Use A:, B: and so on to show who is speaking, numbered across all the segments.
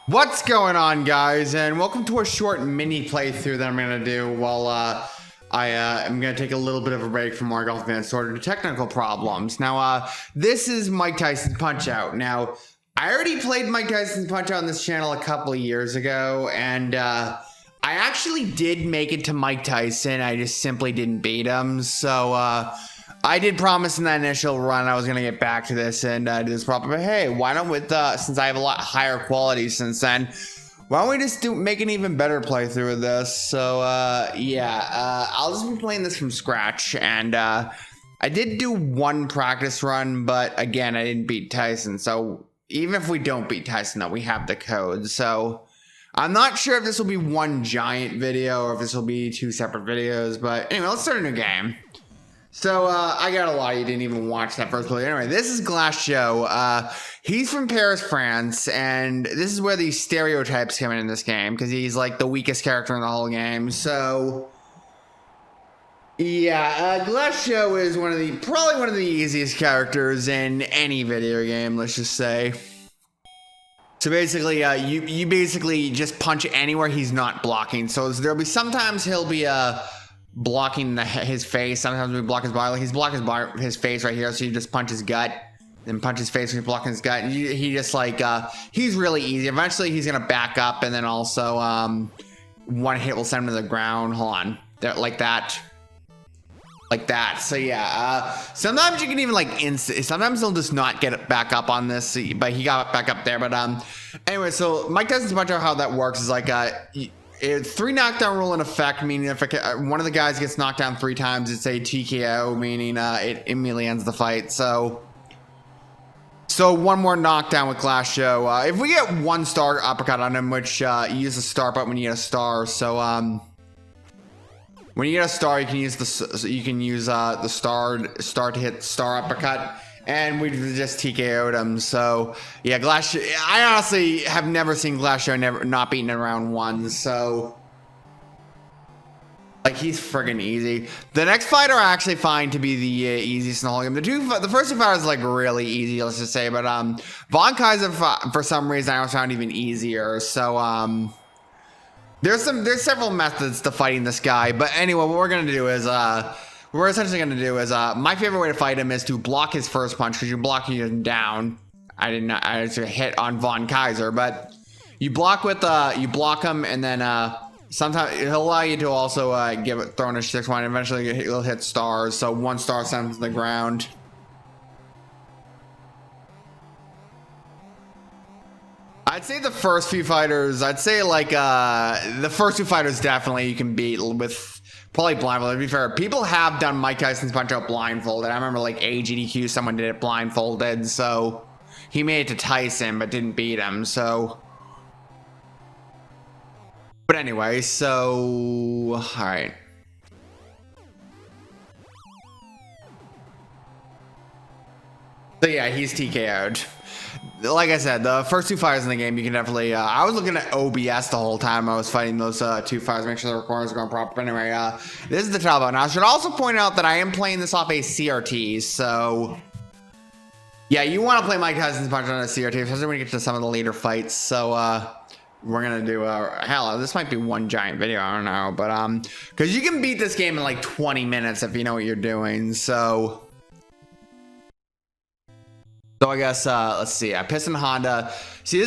A: What's going on, guys, and welcome to a short mini playthrough that I'm going to do while I am going to take a little bit of a break from our golf advanced order to technical problems. Now, this is Mike Tyson's Punch-Out. Now, I already played Mike Tyson's Punch-Out on this channel a couple of years ago, and I actually did make it to Mike Tyson. I just simply didn't beat him, so I did promise in that initial run I was going to get back to this and do this proper, but hey, why not with, since I have a lot higher quality since then, why don't we just make an even better playthrough of this? So, I'll just be playing this from scratch, and I did do one practice run, but again, I didn't beat Tyson, so even if we don't beat Tyson, though, we have the code, so I'm not sure if this will be one giant video or if this will be two separate videos, but anyway, let's start a new game. So, I got a lot of you didn't even watch that first play. Anyway, this is Glass Joe. He's from Paris, France, and this is where these stereotypes come in this game, because he's, like, the weakest character in the whole game. So, yeah, Glass Joe is probably one of the easiest characters in any video game, let's just say. So basically, you basically just punch anywhere he's not blocking. So there'll be sometimes he'll be, blocking his face. Sometimes we block his body. Like he's blocking his face right here, so you just punch his gut, then punch his face when you're blocking his gut. And he just like he's really easy. Eventually he's gonna back up, and then also one hit will send him to the ground. Hold on, there, like that. So yeah, sometimes you can even like sometimes he'll just not get it back up on this, but he got back up there. But anyway, so Mike Tyson's Punch-Out, how that works is like it's 3 knockdown rule in effect, meaning if one of the guys gets knocked down 3 times, it's a TKO, meaning it immediately ends the fight. So one more knockdown with Glass Joe. If we get 1 star uppercut on him, which you use the star button when you get a star. So when you get a star, you can use the star to hit star uppercut. And we just TKO'd him. So yeah, Glass Joe, I honestly have never seen Glass Joe not beaten in round 1. So like he's friggin' easy. The next fighter I actually find to be the easiest in the whole game. The first 2 fighters are like really easy, let's just say. But Von Kaiser for some reason I always found even easier. So there's several methods to fighting this guy. But anyway, what we're gonna do is we're essentially going to do is, my favorite way to fight him is to block his first punch, because you're blocking him down. I just hit on Von Kaiser, but you block him, and then, sometimes he'll allow you to also, throw in a 6-1, eventually he'll hit stars, so 1 star sends him to the ground. I'd say the first few fighters, the first 2 fighters definitely you can beat with probably blindfolded. To be fair, people have done Mike Tyson's Punch-Out blindfolded. I remember like AGDQ, someone did it blindfolded, so he made it to Tyson but didn't beat him. So, but anyway, so all right. So yeah, he's TKO'd. Like I said, the first 2 fighters in the game, you can definitely, I was looking at OBS the whole time I was fighting those 2 fighters, make sure the recordings are going proper. But anyway, this is the trial button. I should also point out that I am playing this off a CRT, so yeah, you want to play Mike Tyson's Punch on a CRT, especially when you get to some of the later fights. So we're going to do, hell, this might be one giant video, I don't know, but because you can beat this game in like 20 minutes if you know what you're doing, so I guess, let's see, Piston Honda. See,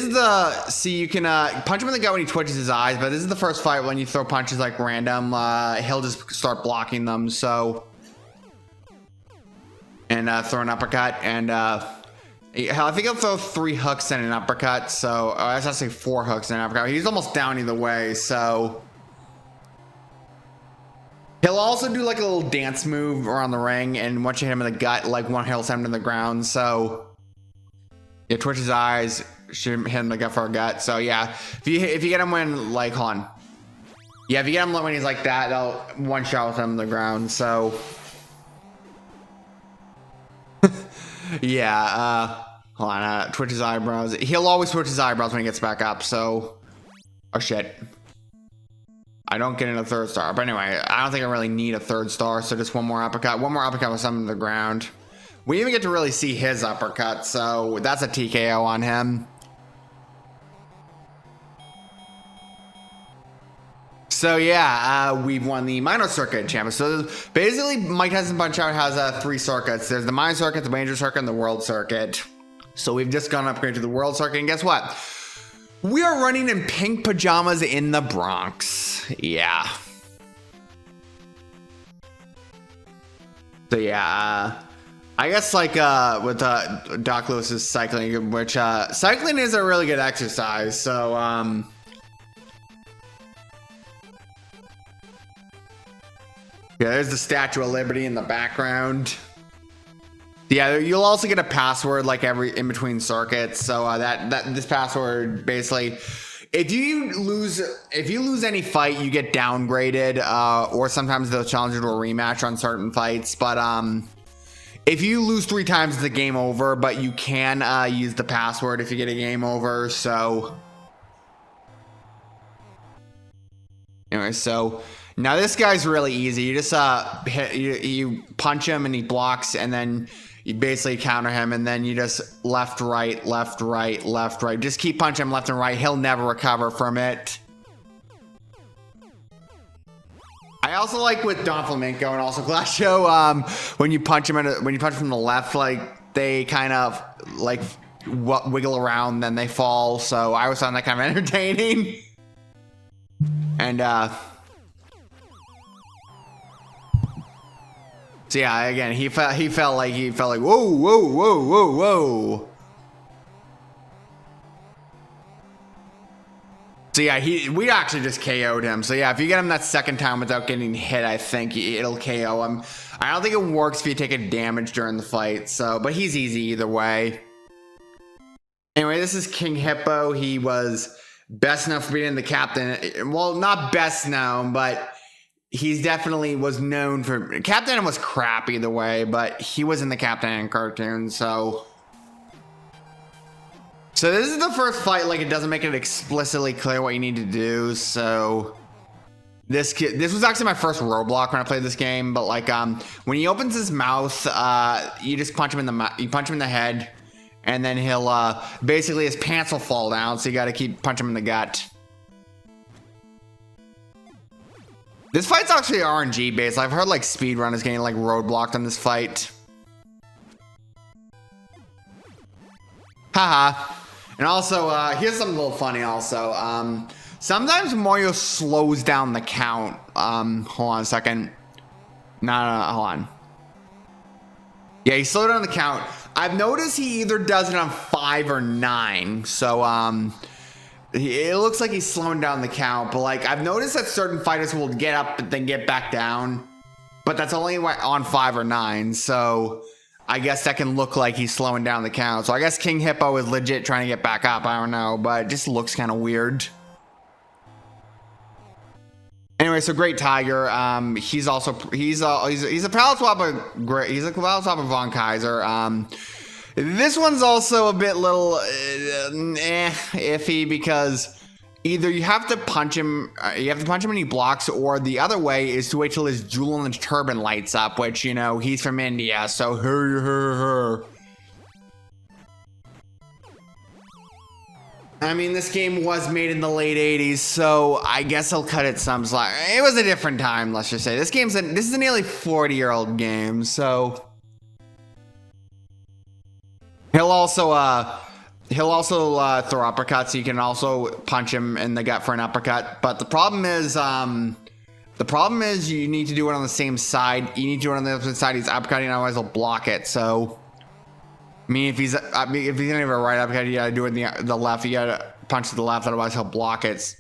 A: you can punch him in the gut when he twitches his eyes, but this is the first fight when you throw punches like random, he'll just start blocking them, so. And throw an uppercut, and I think he'll throw 3 hooks and an uppercut, so, that's actually 4 hooks and an uppercut. He's almost down either way, so. He'll also do like a little dance move around the ring, and once you hit him in the gut, like 1 he'll send him to the ground, so. Yeah, twitch his eyes, shoot him in the gut for a gut. So yeah, if you get him when like hold on. Yeah, if you get him when he's like that, they'll 1 shot with him on the ground. So yeah, hold on, twitch his eyebrows. He'll always twitch his eyebrows when he gets back up, so oh shit. I don't get in a 3rd star. But anyway, I don't think I really need a 3rd star, so just 1 more uppercut. 1 more uppercut with something to the ground. We even get to really see his uppercut, so that's a TKO on him. So yeah, we've won the minor circuit champion. So basically, Mike Tyson Punch-Out has 3 circuits. There's the minor circuit, the major circuit, and the world circuit. So we've just gone upgrade to the world circuit, and guess what? We are running in pink pajamas in the Bronx. Yeah. So yeah, I guess like with Doc Lewis's cycling, which cycling is a really good exercise. So yeah, there's the Statue of Liberty in the background. Yeah, you'll also get a password like in between circuits. So this password basically, if you lose any fight, you get downgraded, or sometimes they'll challenge you to a rematch on certain fights. But if you lose 3 times, it's a game over. But you can use the password if you get a game over. So anyway, so. Now this guy's really easy. You just you punch him and he blocks, and then you basically counter him, and then you just left, right, left, right, left, right. Just keep punching him left and right. He'll never recover from it. I also like with Don Flamenco and also Glass Show, when you punch him from the left, like they kind of like wiggle around, then they fall. So I always found that kind of entertaining. And so yeah, again, he felt like whoa, whoa, whoa, whoa, whoa. So yeah, we actually just KO'd him. So yeah, if you get him that second time without getting hit, I think it'll KO him. I don't think it works if you take a damage during the fight. So, but he's easy either way. Anyway, this is King Hippo. He was best known for being the captain. Well, not best known, but he's definitely was known for. Captain was crap either way, but he was in the Captain cartoon, so this is the first fight. Like, it doesn't make it explicitly clear what you need to do. So this was actually my first roadblock when I played this game. But like, when he opens his mouth, you just punch him in the head, and then he'll basically his pants will fall down. So you got to keep punching him in the gut. This fight's actually RNG based. I've heard like speedrunners getting like roadblocked on this fight. Haha. And also, here's something a little funny also. Sometimes Mario slows down the count. Hold on a second. No, hold on. Yeah, he slowed down the count. I've noticed he either does it on 5 or 9. So, it looks like he's slowing down the count, but like I've noticed that certain fighters will get up and then get back down, but that's only on 5 or 9. So I guess that can look like he's slowing down the count. So I guess King Hippo is legit trying to get back up. I don't know, but it just looks kind of weird. Anyway, so Great Tiger. He's a palette swap of Von Kaiser. This one's also a bit little iffy because either you have to punch him and he blocks, or the other way is to wait till his jewel and turban lights up, which, you know, he's from India, so her. I mean, this game was made in the late 80s, so I guess he'll cut it some slack. It was a different time, let's just say. This is a nearly 40-year-old game, so he'll also throw uppercuts. So you can also punch him in the gut for an uppercut. But the problem is you need to do it on the same side. You need to do it on the other side. He's uppercutting, otherwise he'll block it. So, I mean, if he's gonna have a right uppercut, you gotta do it in the left. You gotta punch to the left, otherwise he'll block it.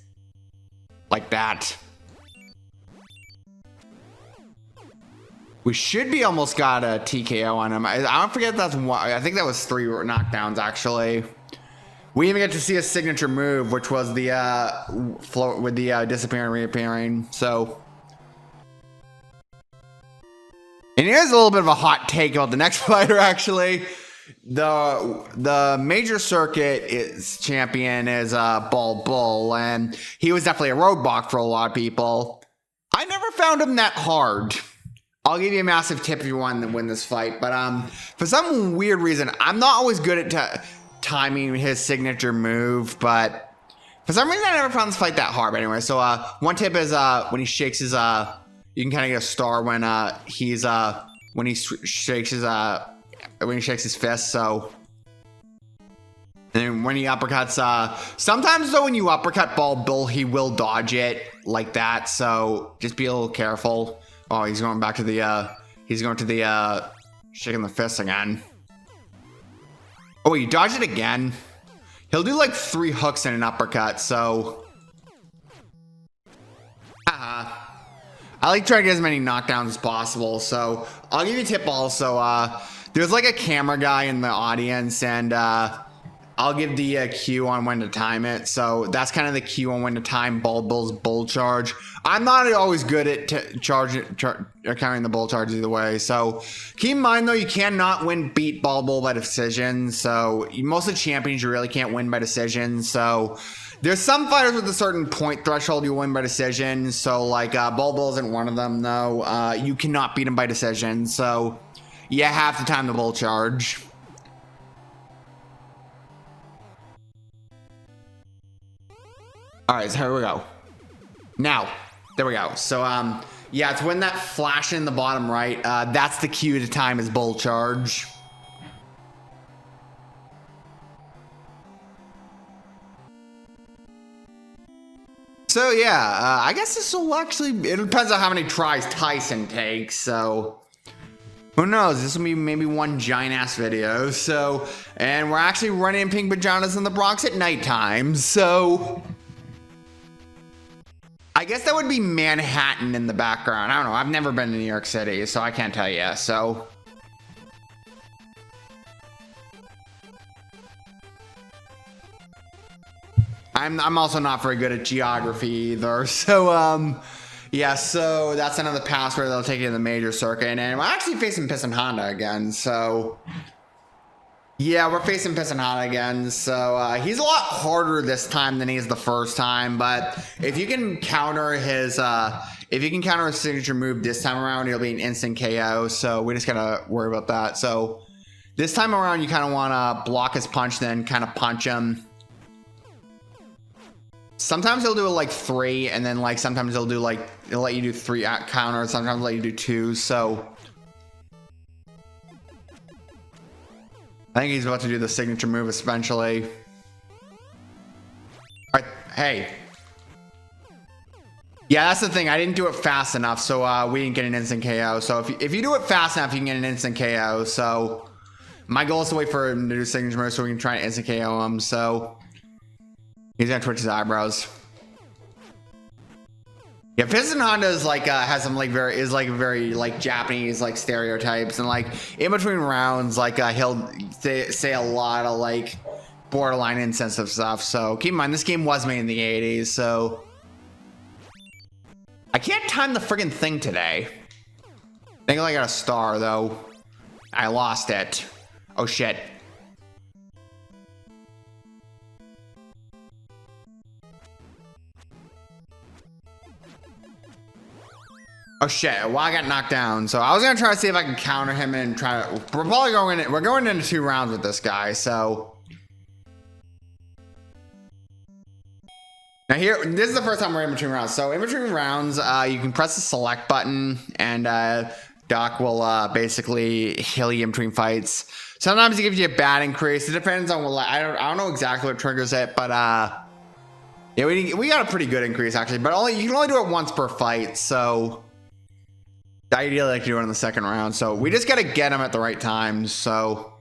A: Like that. We should be almost got a TKO on him. I don't forget that's one. I think that was 3 knockdowns actually. We even get to see a signature move, which was the float with the disappearing, reappearing. So, and here's a little bit of a hot take about the next fighter. Actually, the major circuit champion is Bald Bull, and he was definitely a roadblock for a lot of people. I never found him that hard. I'll give you a massive tip if you want to win this fight, but for some weird reason, I'm not always good at timing his signature move, but For some reason, I never found this fight that hard. But anyway, so one tip is when he shakes his you can kind of get a star when he's when he shakes his fist. So. And then when he uppercuts, sometimes though when you uppercut Bald Bull, he will dodge it like that. So just be a little careful. Oh, he's going back to the, shaking the fist again. Oh, you dodged it again. He'll do like 3 hooks in an uppercut, so. I like trying to get as many knockdowns as possible. So I'll give you a tip also. There's like a camera guy in the audience, and I'll give the cue on when to time it. So that's kind of the cue on when to time Bald Bull's bull charge. I'm not always good at counting the bull charge either way. So keep in mind though, you cannot beat Bald Bull by decision. So most of the champions you really can't win by decision. So there's some fighters with a certain point threshold you win by decision. So like Bald Bull isn't one of them though. You cannot beat him by decision. So you have to time the bull charge. All right, so here we go. Now, there we go. So, yeah, it's when that flash in the bottom right, that's the cue to time his bull charge. So, yeah, I guess this will actually, it depends on how many tries Tyson takes, so. Who knows? This will be maybe one giant ass video. So, and we're actually running in pink pajamas in the Bronx at nighttime, so. I guess that would be Manhattan in the background. I don't know. I've never been to New York City, so I can't tell you. So. I'm also not very good at geography either. So, yeah, so that's another pass where they'll take you to the major circuit. And we're actually facing Piston Honda again, so. Yeah, we're facing Piston Honda again, so he's a lot harder this time than he is the first time, but if you can counter his signature move this time around, it'll be an instant KO, so we just gotta worry about that. So this time around, you kind of want to block his punch, then kind of punch him. Sometimes he'll do it like 3, and then like sometimes he'll let you do 3 counters, sometimes let you do 2, so. I think he's about to do the signature move eventually. All right, hey. Yeah, that's the thing. I didn't do it fast enough, so we didn't get an instant KO. So if you do it fast enough, you can get an instant KO. So my goal is to wait for him to do signature move so we can try and instant KO him. So he's gonna twitch his eyebrows. Yeah, Piston Honda is like has some like very Japanese like stereotypes, and like in between rounds like he'll say a lot of like borderline insensitive stuff. So keep in mind this game was made in the 80s, so I can't time the friggin' thing today. I think I got a star though. I lost it. Oh shit. Oh shit, well I got knocked down, so I was gonna try to see if I can counter him and try to, we're going into 2 rounds with this guy, so. Now here, this is the first time we're in between rounds. So in between rounds, you can press the select button and Doc will basically heal you in between fights. Sometimes he gives you a bad increase. It depends on what, I don't know exactly what triggers it, but yeah, we got a pretty good increase actually, but you can only do it once per fight, so. Ideally, I like to do it in the second round, so we just gotta get him at the right times, so.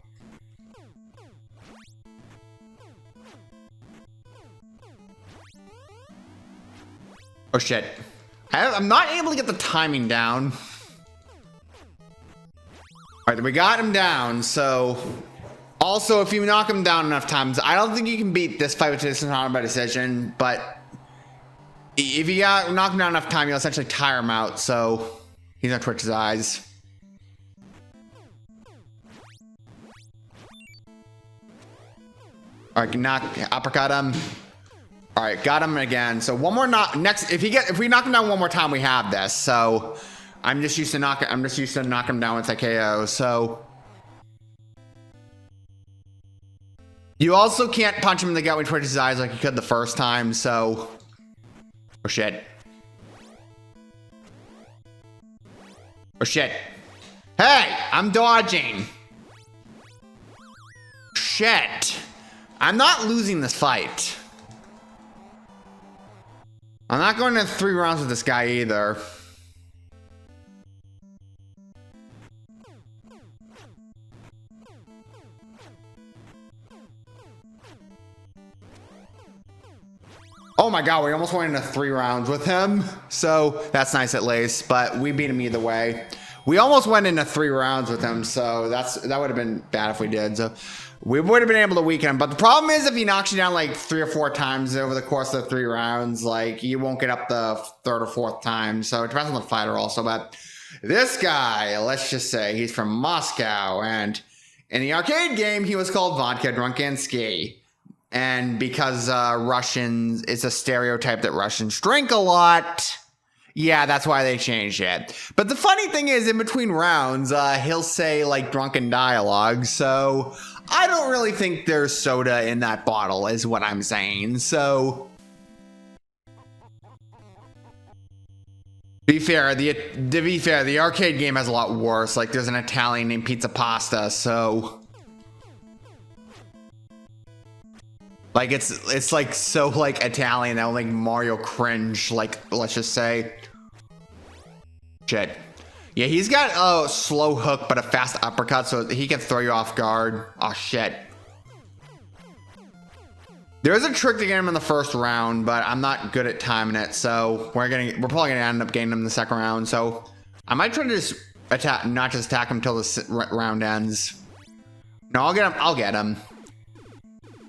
A: Oh shit. I'm not able to get the timing down. Alright, we got him down, so. Also, if you knock him down enough times, I don't think you can beat this fight with Piston Honda by decision, but if you knock him down enough time, you'll essentially tire him out, so. He's gonna twitch his eyes. Alright, uppercut him. Alright, got him again. So one more knock next if we knock him down one more time, we have this. So I'm just used to knock him down with a KO. So You also can't punch him in the gut when he twitches his eyes like you could the first time, so... Oh, shit. Oh, shit. Hey! I'm dodging! Shit. I'm not losing this fight. I'm not going to 3 rounds with this guy either. Oh my god, we almost went into 3 rounds with him. So that's nice at least, but we beat him either way. We almost went into 3 rounds with him, so that would have been bad if we did. So we would have been able to weaken him. But the problem is if he knocks you down like 3 or 4 times over the course of the 3 rounds, like you won't get up the 3rd or 4th time. So it depends on the fighter also. But this guy, let's just say he's from Moscow, and in the arcade game he was called Vodka Drunkinsky. And because Russians, it's a stereotype that Russians drink a lot. Yeah, that's why they changed it. But the funny thing is, in between rounds, he'll say like drunken dialogue. So I don't really think there's soda in that bottle, is what I'm saying. So to be fair, the arcade game has a lot worse. Like there's an Italian named Pizza Pasta, so. Like it's like so like Italian that will make Mario cringe, like let's just say. Shit. Yeah, he's got a slow hook but a fast uppercut, so he can throw you off guard. Oh shit. There is a trick to get him in the first round, but I'm not good at timing it, so we're probably gonna end up getting him in the second round. So I might try to just not just attack him until the round ends. No, I'll get him.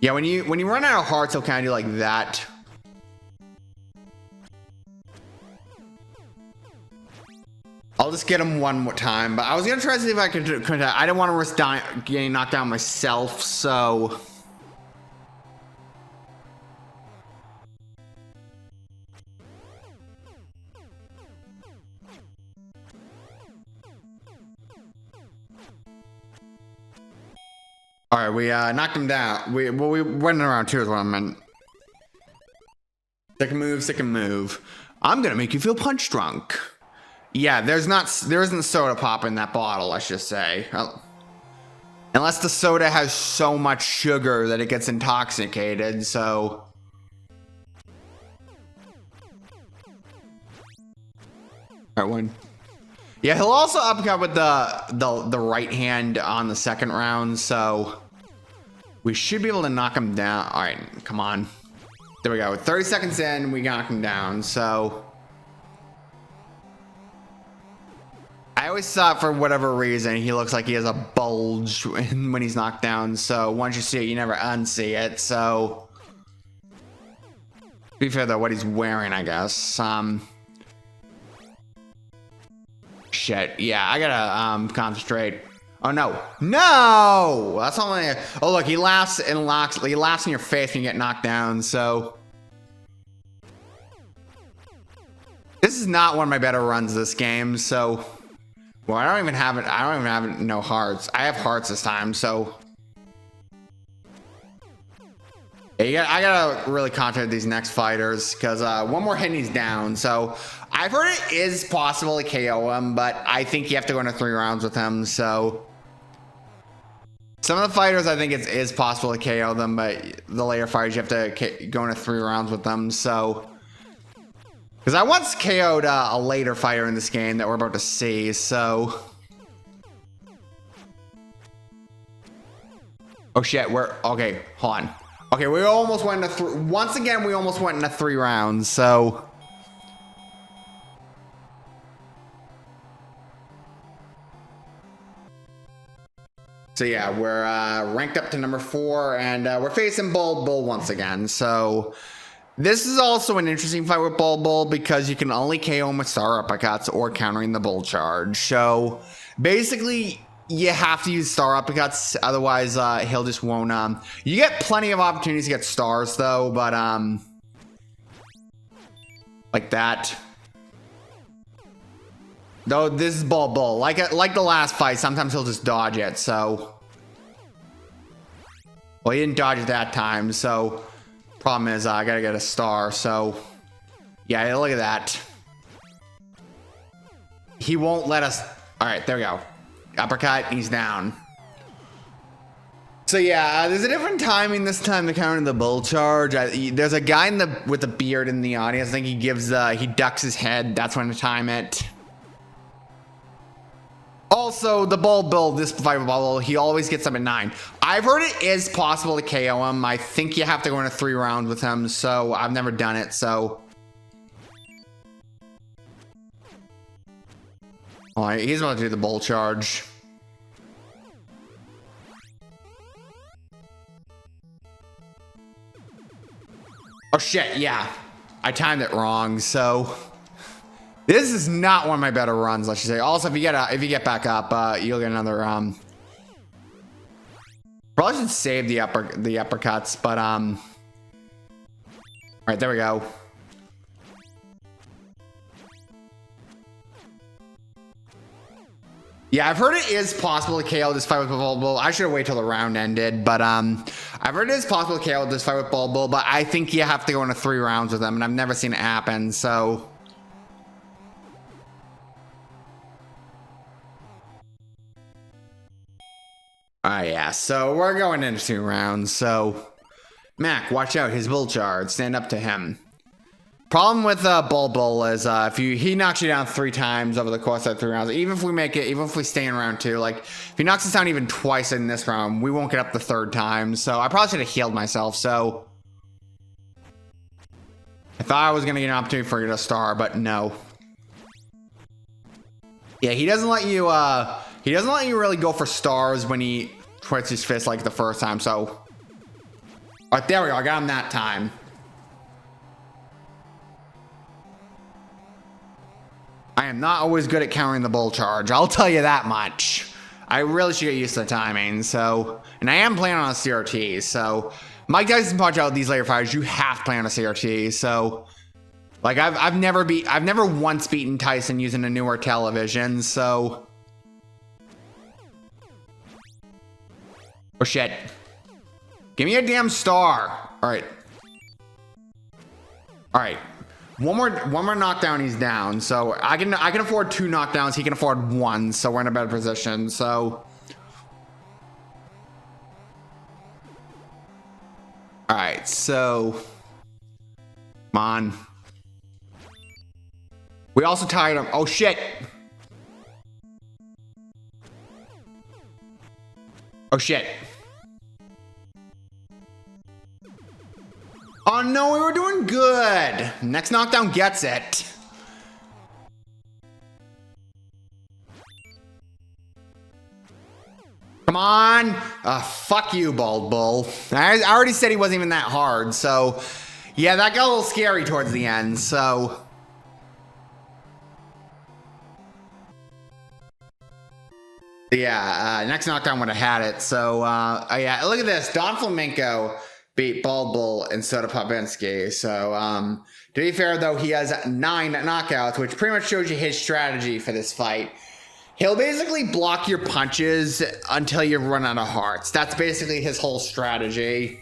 A: Yeah, when you run out of hearts, he'll kind of do like that. I'll just get him one more time, but I was gonna try to see if I could. I didn't want to risk getting knocked down myself, so. All right, we knocked him down. We went around 2 is what I meant. Second move. I'm gonna make you feel punch drunk. Yeah, there isn't soda pop in that bottle, let's just say. Unless the soda has so much sugar that it gets intoxicated, so. All right, one. Yeah, he'll also uppercut with the right hand on the second round, so we should be able to knock him down. All right, come on. There we go. 30 seconds in, we knock him down, so. I always thought for whatever reason he looks like he has a bulge when he's knocked down, so once you see it, you never unsee it, so. To be fair though, what he's wearing, I guess. Shit, yeah, I gotta concentrate. Oh no, that's only. Oh look, he laughs and locks. He laughs in your face when you get knocked down. So this is not one of my better runs this game. So well, I don't even have no hearts. I have hearts this time. So yeah, I gotta really concentrate these next fighters because one more hit and he's down. So I've heard it is possible to KO him, but I think you have to go into 3 rounds with him. So some of the fighters, I think it is possible to KO them, but the later fighters, you have to go into 3 rounds with them. So because I once KO'd a later fighter in this game that we're about to see. So oh shit, okay. Hold on. Okay, we almost went into once again. We almost went into 3 rounds. So. So yeah, we're ranked up to number 4, and we're facing Bull once again. So this is also an interesting fight with Bull because you can only KO him with star uppercuts or countering the Bull charge. So basically, you have to use star uppercuts, otherwise he'll just won't. You get plenty of opportunities to get stars though, but like that. Though this is Bull. Like the last fight, sometimes he'll just dodge it, so. Well, he didn't dodge it that time, so problem is I gotta get a star, so yeah, look at that. He won't let us. All right, there we go. Uppercut, he's down. So yeah, there's a different timing this time to counter the bull charge. There's a guy with the beard in the audience. I think he ducks his head. That's when to time it. Also, the Bald Bull, this fight with Bald Bull, he always gets up at 9. I've heard it is possible to KO him. I think you have to go into 3 rounds with him, so I've never done it, so. All right, he's about to do the bull charge. Oh shit, yeah. I timed it wrong, so. This is not one of my better runs, let's just say. Also, if you get back up, you'll get another probably should save the uppercuts, but all right, there we go. Yeah, I've heard it is possible to KO this fight with Bald Bull. I should have waited till the round ended, but I've heard it is possible to KO this fight with Bald Bull, but I think you have to go into 3 rounds with him, and I've never seen it happen, so. Oh yeah, so we're going into 2 rounds, so Mac, watch out, his bull charge, stand up to him. Problem with Bald Bull is he knocks you down 3 times over the course of 3 rounds, even if we stay in round 2, like if he knocks us down even twice in this round, we won't get up the 3rd time, so I probably should have healed myself, so I thought I was gonna get an opportunity for a star, but no. Yeah, he doesn't let you really go for stars when he twits his fist like the first time, so. All right, there we go, I got him that time. I am not always good at countering the bull charge, I'll tell you that much. I really should get used to the timing, so. And I am playing on a CRT, so. Mike Tyson pointed out these later fighters, you have to play on a CRT, so. Like, I've never once beaten Tyson using a newer television, so. Oh shit. Give me a damn star. Alright. Alright. One more knockdown, he's down. So I can afford 2 knockdowns, he can afford 1, so we're in a better position, so. Alright, so. Come on. We also tied him. Oh shit. Oh shit. Oh no, we were doing good. Next knockdown gets it. Come on. Fuck you, Bald Bull. I already said he wasn't even that hard, so. Yeah, that got a little scary towards the end, so. Yeah, next knockdown would have had it. So, yeah, look at this. Don Flamenco beat Bald Bull and Soda Popinski. So, to be fair, though, he has 9 knockouts, which pretty much shows you his strategy for this fight. He'll basically block your punches until you run out of hearts. That's basically his whole strategy.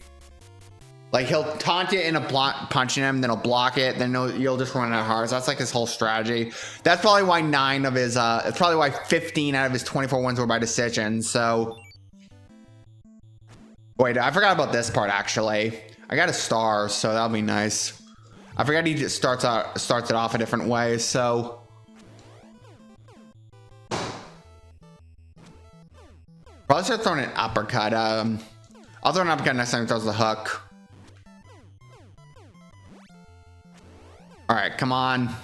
A: Like, he'll taunt you into punching him, then he'll block it, then you'll just run out of hearts. That's like his whole strategy. That's probably why 9 of his, it's probably why 15 out of his 24 wins were by decision, so. Wait, I forgot about this part, actually. I got a star, so that'll be nice. I forgot he just starts it off a different way, so. Probably start throwing an uppercut. I'll throw an uppercut next time he throws the hook. Alright, come on.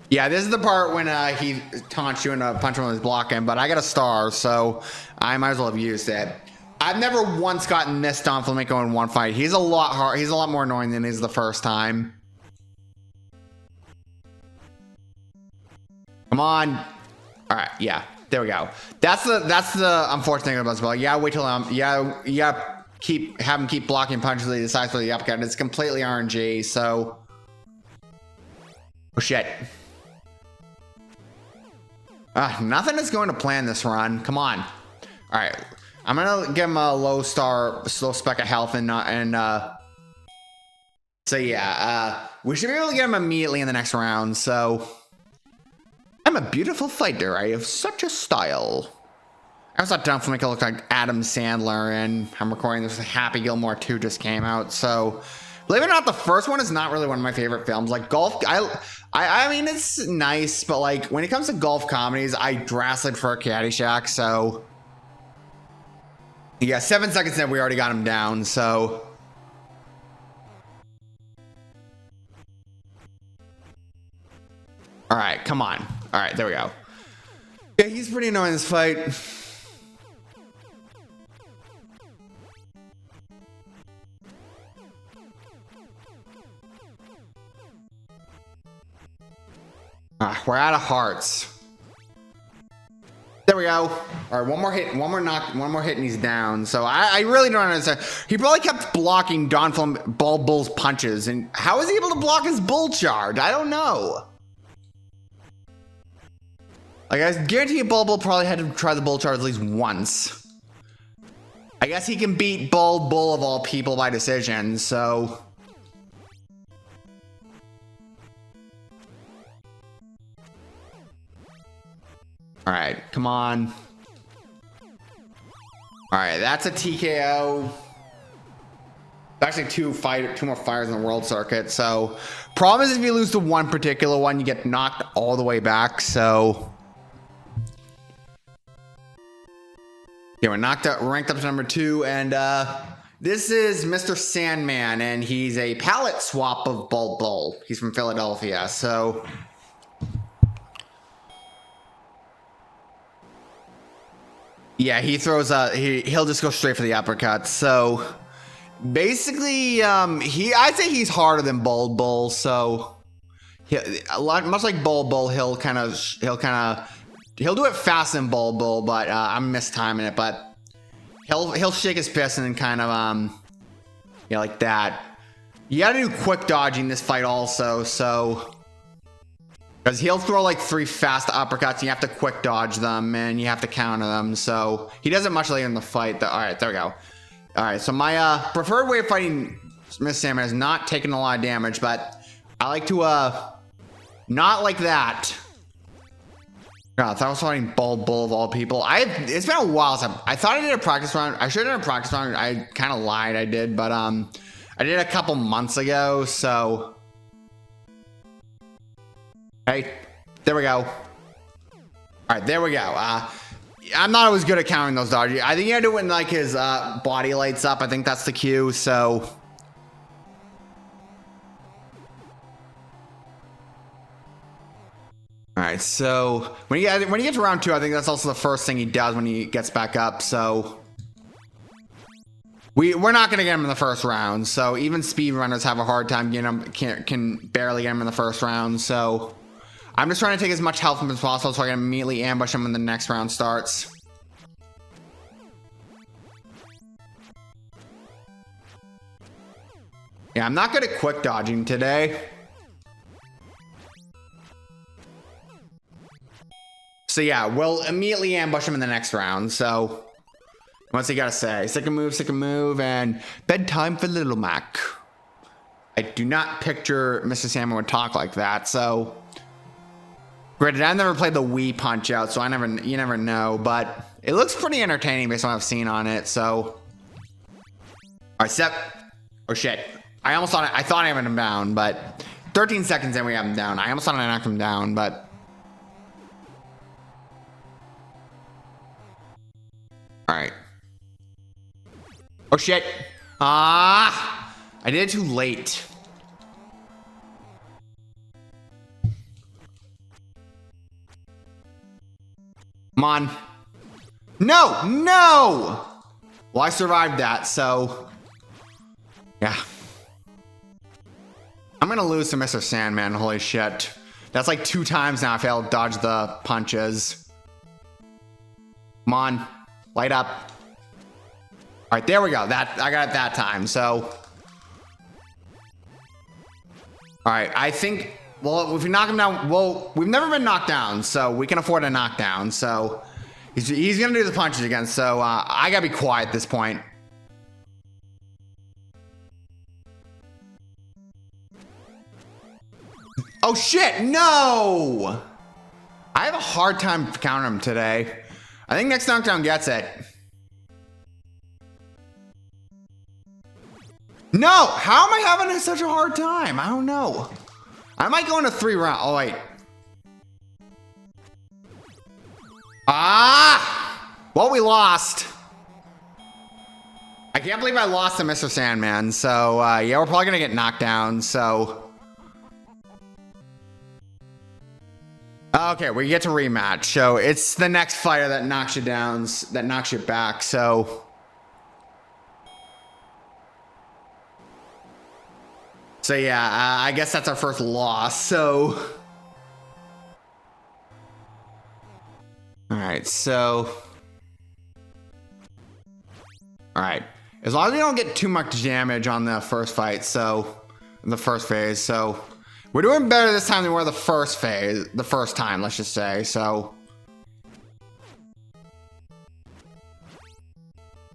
A: Yeah, this is the part when he taunts you and punch him when he's blocking, but I got a star, so I might as well have used it. I've never once gotten this Don Flamenco in one fight. He's a lot more annoying than he is the first time. Come on. Alright, yeah. There we go. That's the unfortunate thing about this ball. Yeah, wait till have him keep blocking punches until he decides for the uppercut. It's completely RNG, so. Oh shit. Nothing is going to plan this run. Come on. Alright. I'm gonna give him a low spec of health so yeah, we should be able to get him immediately in the next round. So I'm a beautiful fighter. I have such a style. I was not done for make it look like Adam Sandler, and I'm recording this. Happy Gilmore 2 just came out, so believe it or not, the first one is not really one of my favorite films. Like golf, I mean, it's nice, but like when it comes to golf comedies, I drastically prefer Caddyshack. So yeah, 7 seconds in, we already got him down. So all right, come on. All right, there we go. Yeah, he's pretty annoying this fight. We're out of hearts. There we go. All right, one more hit, one more hit, and he's down. So I really don't understand. He probably kept blocking Don from Bull's punches, and how is he able to block his bull charge? I don't know. Like, I guarantee you Bull probably had to try the bull charge at least once. I guess he can beat Bull of all people by decision, so. All right, come on. All right, that's a TKO. Actually, two more fires in the world circuit. So, problem is if you lose to one particular one, you get knocked all the way back. So, yeah, we're ranked up to number 2, and this is Mr. Sandman, and he's a palette swap of Bull. He's from Philadelphia, so. Yeah, he throws he'll just go straight for the uppercut. So basically, I'd say he's harder than Bull. So much like Bull, he'll do it fast than Bull, but I'm mistiming it. But he'll shake his fist and then kind of like that. You got to do quick dodging this fight also. So. Because he'll throw like 3 fast uppercuts, and you have to quick dodge them, and you have to counter them. So he does it much later in the fight. All right, there we go. All right, so my preferred way of fighting Mr. Sandman is not taking a lot of damage, but I like to not like that. God, I thought I was fighting Bull of all people. It's been a while since I thought I did a practice round. I should have done a practice round. I kind of lied. I did, but I did a couple months ago. So. Hey, there we go. All right, there we go. I'm not always good at countering those dodges. I think you gotta do it when like his body lights up. I think that's the cue. So, all right. So when he gets to round 2, I think that's also the first thing he does when he gets back up. So we're not gonna get him in the first round. So even speedrunners have a hard time getting him. Can barely get him in the first round. So. I'm just trying to take as much health from him as possible so I can immediately ambush him when the next round starts. Yeah, I'm not good at quick dodging today. So yeah, we'll immediately ambush him in the next round. So, what's he gotta say? Second move, and bedtime for Little Mac. I do not picture Mr. Sandman would talk like that, so. Granted, I've never played the Wii Punch Out, so you never know, but it looks pretty entertaining based on what I've seen on it. So, all right, oh shit! I thought I had him down, but 13 seconds in we have him down. I almost thought I knocked him down, but all right. Oh shit! I did it too late. Come on. No! Well, I survived that, so. Yeah. I'm gonna lose to Mr. Sandman, holy shit. That's like 2 times now I failed to dodge the punches. Come on. Light up. Alright, there we go. I got it that time, so. Alright, I think. Well, if we knock him down, well, we've never been knocked down, so we can afford a knockdown. So, He's gonna do the punches again, so I gotta be quiet at this point. Oh shit, no! I have a hard time countering him today. I think next knockdown gets it. No! How am I having such a hard time? I don't know. I might go into 3 rounds. Oh, wait. Ah! Well, we lost. I can't believe I lost to Mr. Sandman. So, yeah, we're probably going to get knocked down. So... Okay, we get to rematch. So it's the next fighter that knocks you down, that knocks you back. So yeah, I guess that's our first loss. So all right, as long as we don't get too much damage on the first fight, so the first phase, so. We're doing better this time than we were the first time, let's just say, so.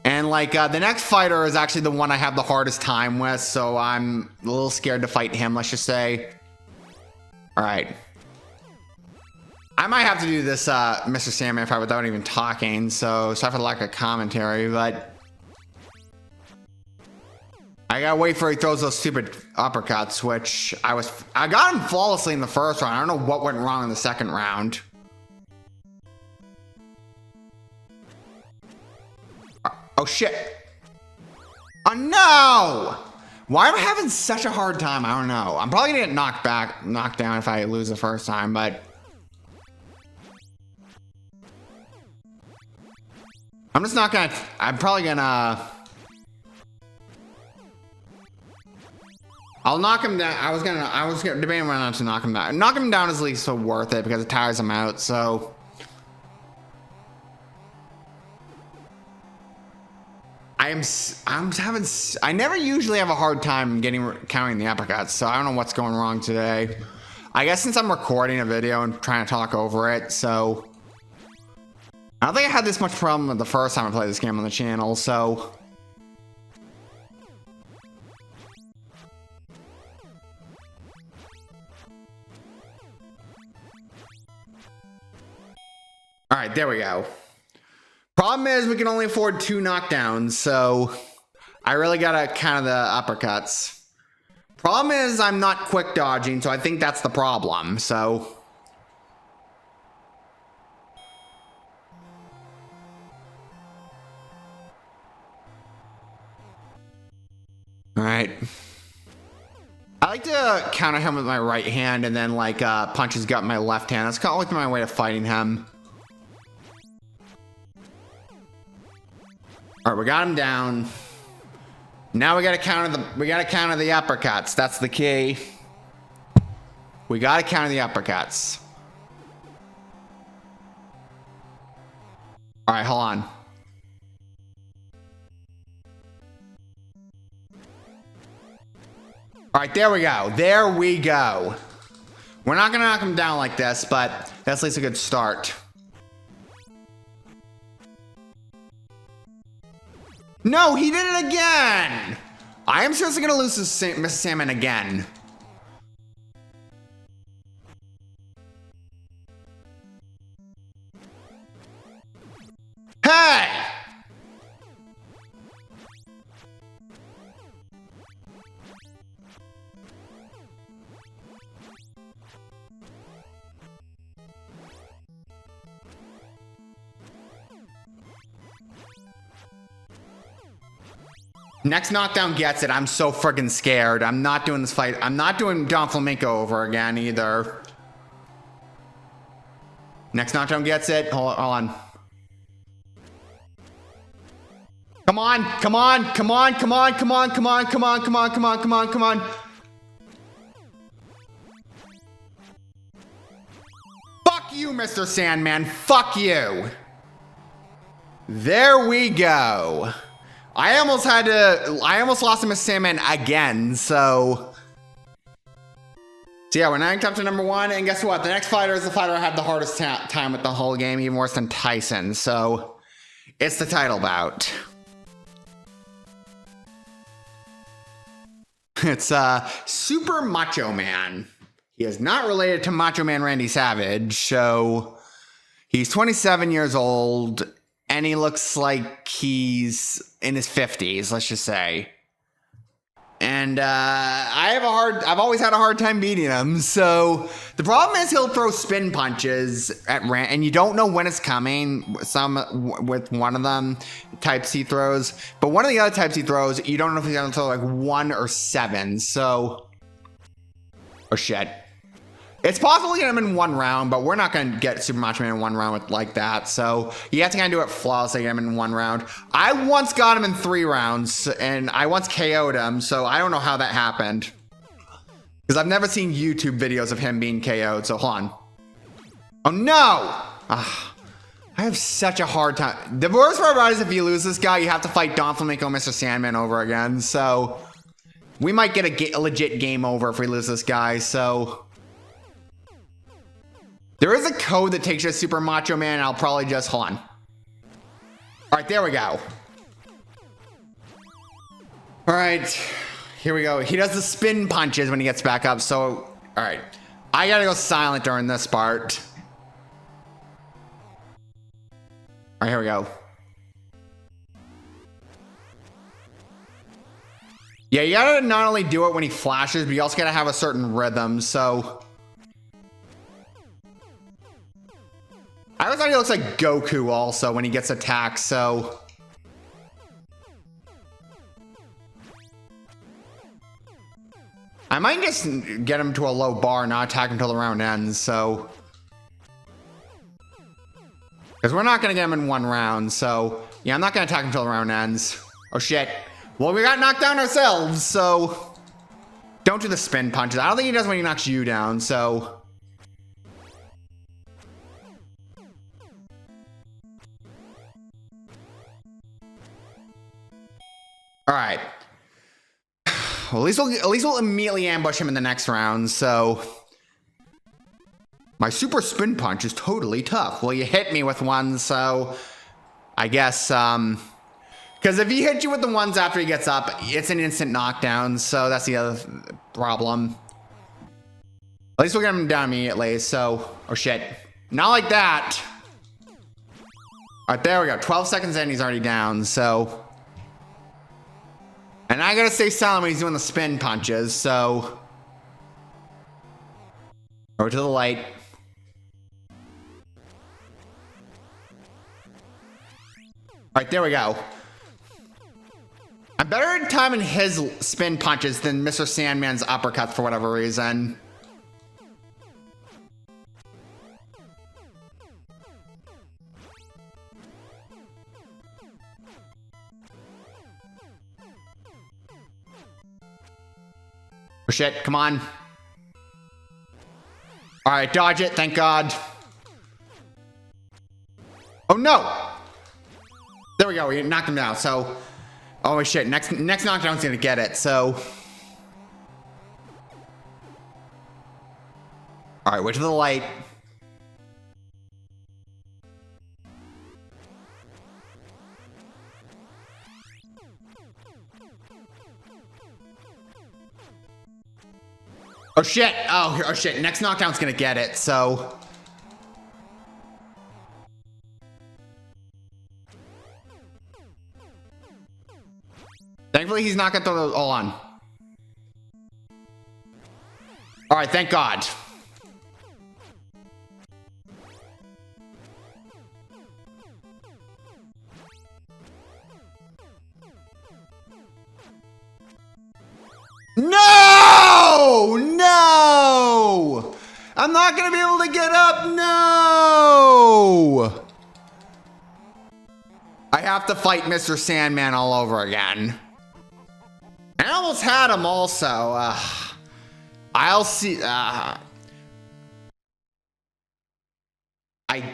A: And like, the next fighter is actually the one I have the hardest time with, so I'm a little scared to fight him, let's just say. All right. I might have to do this, Mr. Sandman fight without even talking, so sorry for the lack of commentary, but. I gotta wait for he throws those stupid uppercuts, which I got him flawlessly in the first round. I don't know what went wrong in the second round. Oh shit. Oh no! Why am I having such a hard time? I don't know. I'm probably gonna get knocked down if I lose the first time, but I'm just not gonna, I'm probably gonna I'll knock him down. I was gonna debating whether or not to knock him down. Knock him down is at least so worth it because it tires him out. So I never usually have a hard time counting the uppercuts. So I don't know what's going wrong today. I guess since I'm recording a video and trying to talk over it, so I don't think I had this much problem with the first time I played this game on the channel. So. All right, there we go. Problem is we can only afford 2 knockdowns, so I really gotta counter the uppercuts. Problem is I'm not quick dodging, so I think that's the problem, so. All right. I like to counter him with my right hand and then like punch his gut with my left hand. That's kind of like my way of fighting him. All right, we got him down. Now we gotta counter the uppercuts. That's the key. We gotta counter the uppercuts. All right, hold on. All right, there we go. There we go. We're not gonna knock him down like this, but that's at least a good start. No, he did it again! I am seriously gonna lose to Mr. Salmon again. Hey! Next knockdown gets it. I'm so friggin' scared. I'm not doing this fight. I'm not doing Don Flamenco over again either. Next knockdown gets it. Hold on. Come on, come on, come on, come on, come on, come on, come on, come on, come on, come on, come on. Fuck you, Mr. Sandman. Fuck you. There we go. I almost lost to Mr. Sandman again, so. So yeah, we're ranked up to number 1, and guess what? The next fighter is the fighter I had the hardest time with the whole game, even worse than Tyson. So it's the title bout. It's Super Macho Man. He is not related to Macho Man Randy Savage, so he's 27 years old, and he looks like he's in his 50s, let's just say. And I've always had a hard time beating him. So the problem is he'll throw spin punches at and you don't know when it's coming. Some with one of them types he throws, but one of the other types he throws, you don't know if he's gonna throw like 1 or 7. So, oh shit. It's possible to get him in 1 round, but we're not going to get Super Macho Man in 1 round with, like that. So you have to kind of do it flawlessly to get him in 1 round. I once got him in 3 rounds, and I once KO'd him, so I don't know how that happened. Because I've never seen YouTube videos of him being KO'd, so hold on. Oh no! I have such a hard time. The worst part about it is if you lose this guy, you have to fight Don Flamenco and Mr. Sandman over again. So we might get a legit game over if we lose this guy, so... There is a code that takes you to Super Macho Man, and I'll probably just, hold on. All right, there we go. All right, here we go. He does the spin punches when he gets back up, so, all right. I gotta go silent during this part. All right, here we go. Yeah, you gotta not only do it when he flashes, but you also gotta have a certain rhythm, so... I always thought he looks like Goku also when he gets attacked, so... I might just get him to a low bar, not attack until the round ends, so... Because we're not going to get him in 1 round, so... Yeah, I'm not going to attack until the round ends. Oh shit. Well, we got knocked down ourselves, so... Don't do the spin punches. I don't think he does when he knocks you down, so... All right. Well, at least we'll immediately ambush him in the next round. So my super spin punch is totally tough. Well, you hit me with one, so I guess because if he hits you with the ones after he gets up, it's an instant knockdown. So that's the other problem. At least we'll get him down immediately. So oh shit, not like that. All right, there we go. 12 seconds in, he's already down. So. And I gotta stay silent when he's doing the spin punches, so... Over to the light. Alright, there we go. I'm better at timing his spin punches than Mr. Sandman's uppercuts for whatever reason. Oh shit, come on. Alright, dodge it, thank God. Oh no! There we go, we knocked him down, so... Oh shit, next knockdown's gonna get it, so... Alright, wait to the light. Oh shit! Oh shit! Next knockdown's gonna get it. So, thankfully he's not gonna throw those all on. All right, thank God. No! No! I'm not gonna be able to get up. No! I have to fight Mr. Sandman all over again. I almost had him also. I'll see. I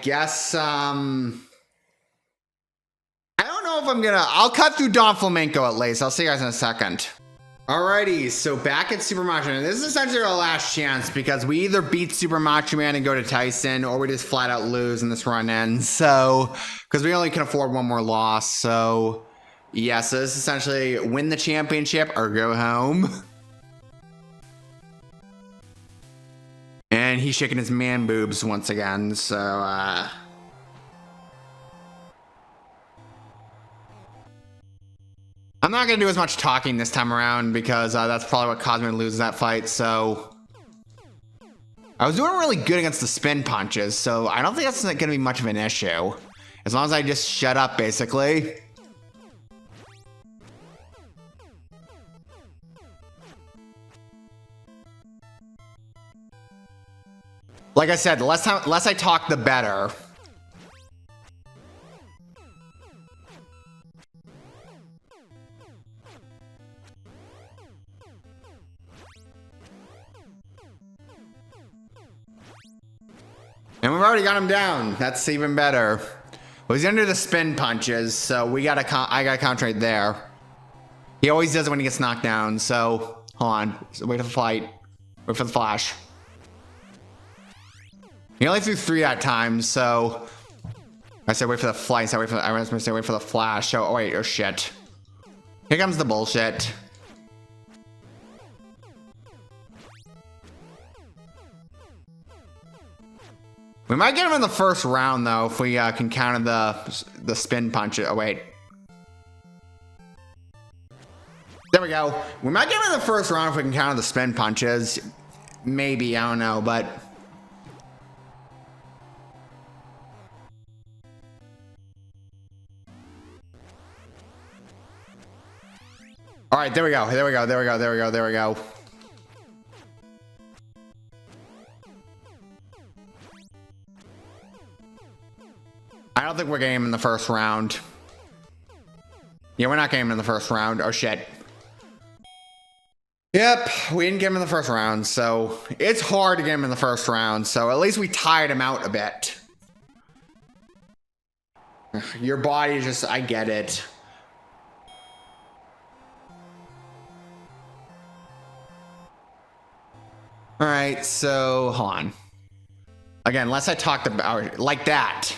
A: guess, I don't know if I'm gonna... I'll cut through Don Flamenco at least. I'll see you guys in a second. Alrighty, so back at Super Macho Man. This is essentially our last chance because we either beat Super Macho Man and go to Tyson, or we just flat out lose and this run ends. So, because we only can afford one more loss. So, yeah, so this is essentially win the championship or go home. And he's shaking his man boobs once again, so, I'm not going to do as much talking this time around because that's probably what caused me to lose that fight, so... I was doing really good against the spin punches, so I don't think that's going to be much of an issue. As long as I just shut up, basically. Like I said, the less I talk, the better. And we've already got him down. That's even better. Well, he's gonna do the spin punches, so I gotta concentrate there. He always does it when he gets knocked down, so hold on. So wait for the fight. Wait for the flash. He only threw 3 that time, so I said wait for the flight. I was gonna say wait for the flash. Oh wait, oh shit. Here comes the bullshit. We might get him in the first round though if we can counter the spin punch. Oh wait. There we go. We might get him in the first round if we can counter the spin punches. Maybe, I don't know, but all right, there we go. There we go. There we go. There we go. There we go. I don't think we're getting him in the first round. Yeah, we're not getting him in the first round. Oh shit. Yep, we didn't get him in the first round, so it's hard to get him in the first round, so at least we tired him out a bit. Your body is just, I get it. Alright, so hold on. Again, unless I talked about like that.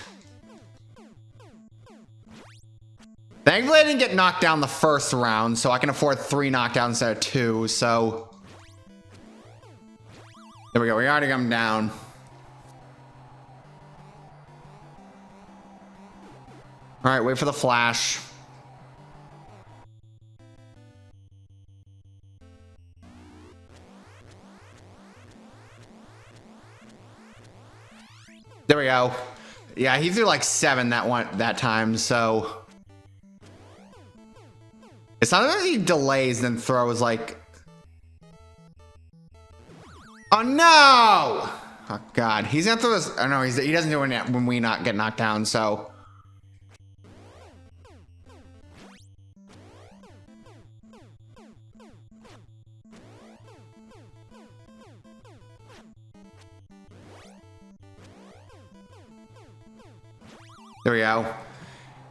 A: Thankfully, I didn't get knocked down the first round, so I can afford 3 knockdowns instead of 2, so... There we go, we already got him down. Alright, wait for the flash. There we go. Yeah, he threw like 7 that time, so... It's not that he delays then throws like... Oh no! Oh god, he's gonna throw this. Oh no, he doesn't do it when we not get knocked down, so. There we go.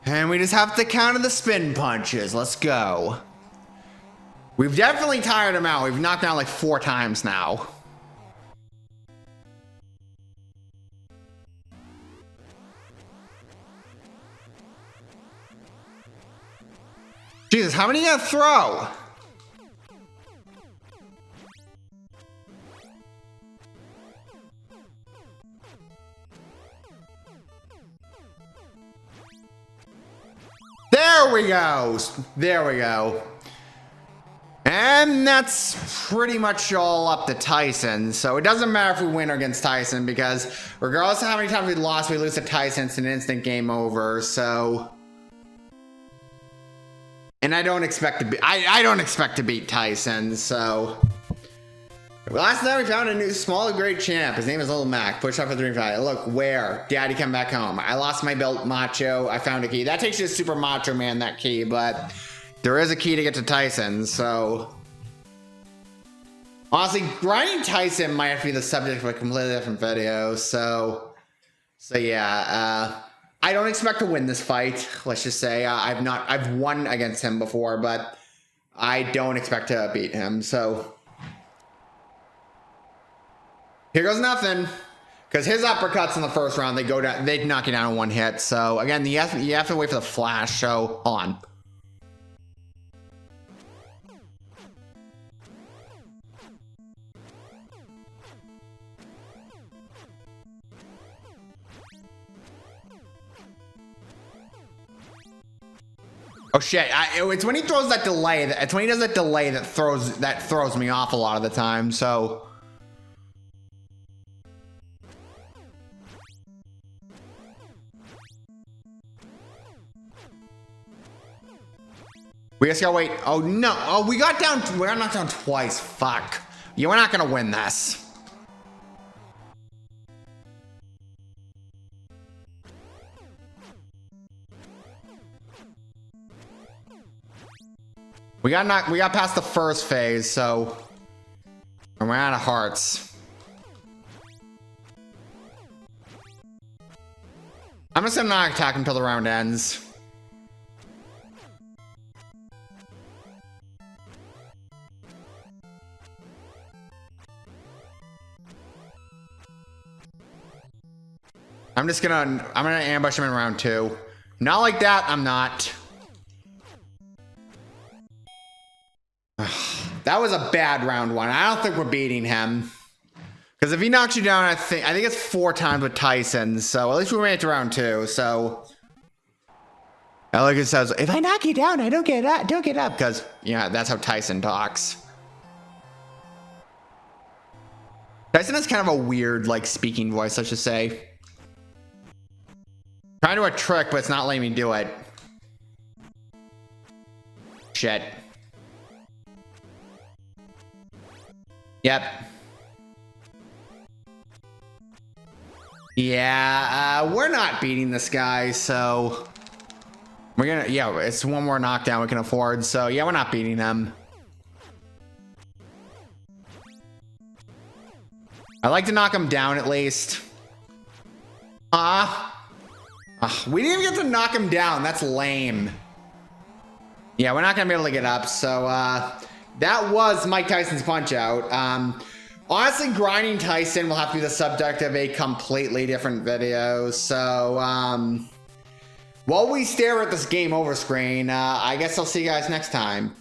A: And we just have to counter the spin punches. Let's go. We've definitely tired him out. We've knocked down like 4 times now. Jesus, how many you gonna throw? There we go. There we go. And that's pretty much all up to Tyson. So it doesn't matter if we win against Tyson because regardless of how many times we lost, we lose to Tyson, it's an instant game over. So, and I don't expect to be. I don't expect to beat Tyson. So. Last night we found a new small great champ. His name is Little Mac. Push up for 3-5. Look, where? Daddy come back home. I lost my belt, Macho. I found a key. That takes you to Super Macho Man, that key, but there is a key to get to Tyson, so. Honestly, grinding Tyson might have to be the subject of a completely different video, so yeah, I don't expect to win this fight. Let's just say I've won against him before, but I don't expect to beat him. So here goes nothing. Because his uppercuts in the first round, they knock you down in one hit. So again, you have to wait for the flash. So hold on. Oh shit! It's when he throws that delay. It's when he does that delay that throws me off a lot of the time. So. We just gotta wait. Oh no! Oh, we got knocked down twice. Fuck. Yeah, we're not gonna win this. We got past the first phase, so and we're out of hearts. I'm just gonna not attack until the round ends. I'm gonna ambush him in round 2. Not like that, I'm not. That was a bad round 1. I don't think we're beating him. Because if he knocks you down, I think it's 4 times with Tyson. So at least we made it to round 2. So like it says, if I knock you down, I don't get up. Don't get up. Because yeah, that's how Tyson talks. Tyson has kind of a weird like speaking voice, I should say. Trying to do a trick, but it's not letting me do it. Shit. Yep. Yeah, we're not beating this guy, so we're gonna, yeah, it's one more knockdown we can afford, so yeah, we're not beating him. I like to knock him down at least. We didn't even get to knock him down. That's lame. Yeah, we're not gonna be able to get up, so that was Mike Tyson's Punch Out. Honestly, grinding Tyson will have to be the subject of a completely different video. So, while we stare at this game over screen, I guess I'll see you guys next time.